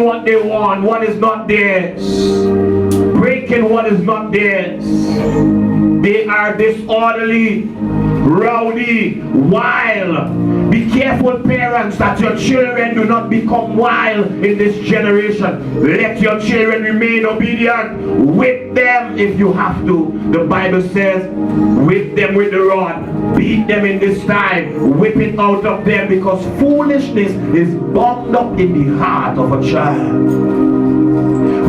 what they want, what is not theirs. Breaking what is not theirs. They are disorderly, rowdy, wild. Be careful, parents, that your children do not become wild in this generation. Let your children remain obedient. Whip them if you have to. The Bible says, whip them with the rod. Beat them in this time. Whip it out of them, because foolishness is bound up in the heart of a child.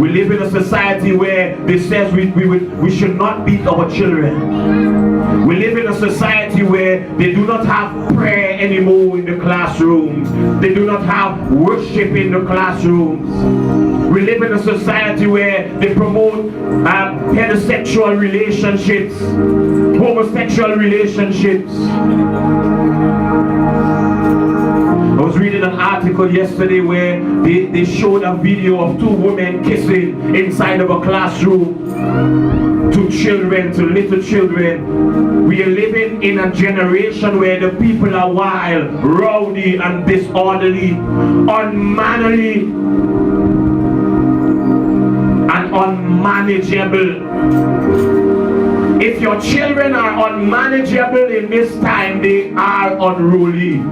We live in a society where they says we should not beat our children. We live in a society where they do not have prayer anymore in the classrooms. They do not have worship in the classrooms. We live in a society where they promote heterosexual relationships, homosexual relationships. I was reading an article yesterday where they showed a video of two women kissing inside of a classroom. To children, to little children. We are living in a generation where the people are wild, rowdy and disorderly, unmannerly and unmanageable. If your children are unmanageable in this time, they are unruly.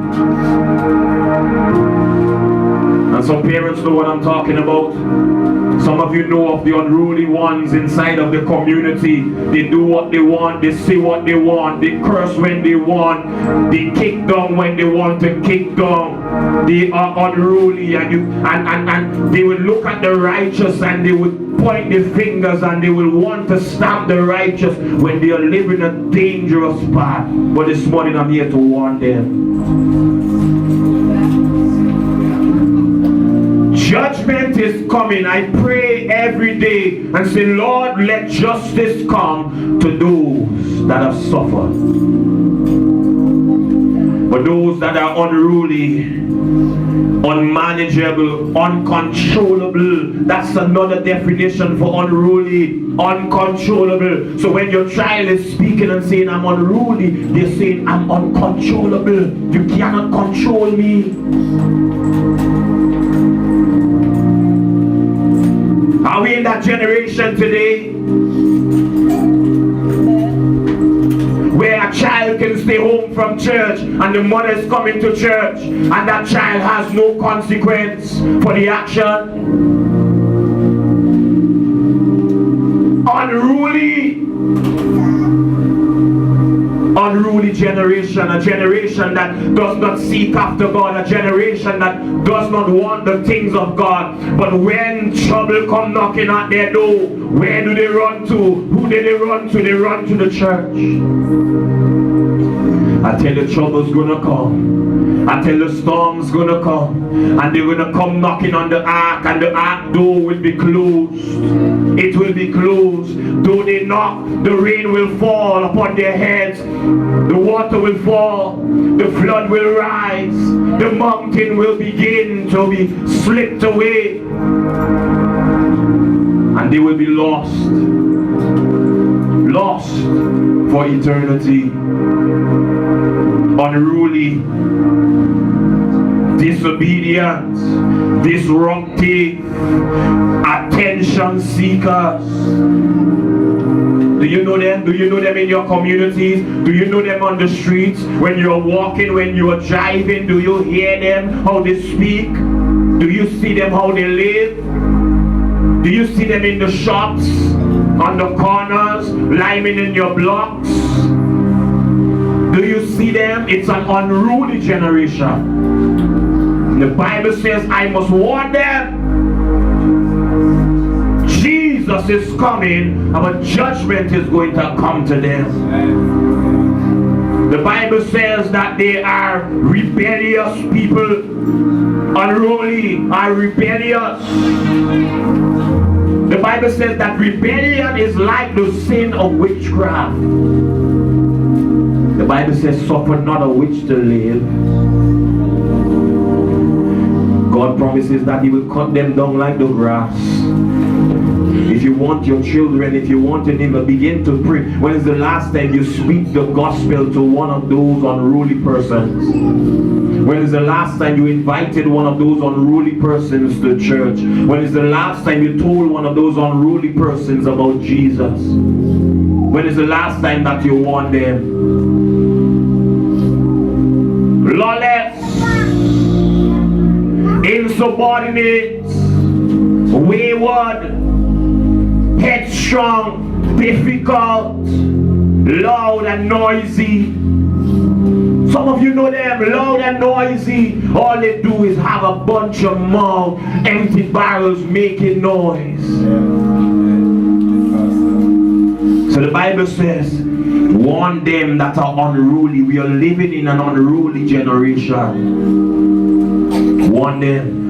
And some parents know what I'm talking about. Some of you know of the unruly ones inside of the community. They do what they want, they say what they want, they curse when they want, they kick down when they want to kick down. They are unruly, and they will look at the righteous and they will point their fingers and they will want to stamp the righteous when they are living a dangerous path. But this morning I'm here to warn them. Judgment is coming. I pray every day and say, Lord, let justice come to those that have suffered. But those that are unruly, unmanageable, uncontrollable, that's another definition for unruly, uncontrollable. So when your child is speaking and saying, I'm unruly, they're saying, I'm uncontrollable. You cannot control me. Are we in that generation today? Where a child can stay home from church and the mother is coming to church and that child has no consequence for the action? Unruly generation, a generation that does not seek after God, a generation that does not want the things of God. But when trouble come knocking at their door, where do they run to? Who do they run to? They run to the church. I tell you, trouble's gonna come. I tell you, storm's gonna come. And they're gonna come knocking on the ark, and the ark door will be closed. It will be closed. Though they knock, the rain will fall upon their heads. The water will fall. The flood will rise. The mountain will begin to be slipped away. And they will be lost. Lost for eternity. Unruly, disobedient, disruptive, attention seekers. Do you know them? Do you know them in your communities? Do you know them on the streets? When you're walking, when you're driving, do you hear them, how they speak? Do you see them, how they live? Do you see them in the shops, on the corners, liming in your blocks? Do you see them? It's an unruly generation. The Bible says, I must warn them. Jesus is coming, our judgment is going to come to them. The Bible says that they are rebellious people. Unruly are rebellious. The Bible says that rebellion is like the sin of witchcraft. The Bible says, suffer not a witch to live. God promises that He will cut them down like the grass. If you want your children, if you want your neighbor, begin to pray. When is the last time you speak the gospel to one of those unruly persons? When is the last time you invited one of those unruly persons to church? When is the last time you told one of those unruly persons about Jesus? When is the last time that you warned them? Lawless, insubordinate, wayward, headstrong, difficult, loud and noisy. Some of you know them, loud and noisy. All they do is have a bunch of mouth, empty barrels making noise. So the Bible says, warn them that are unruly. We are living in an unruly generation. Warn them.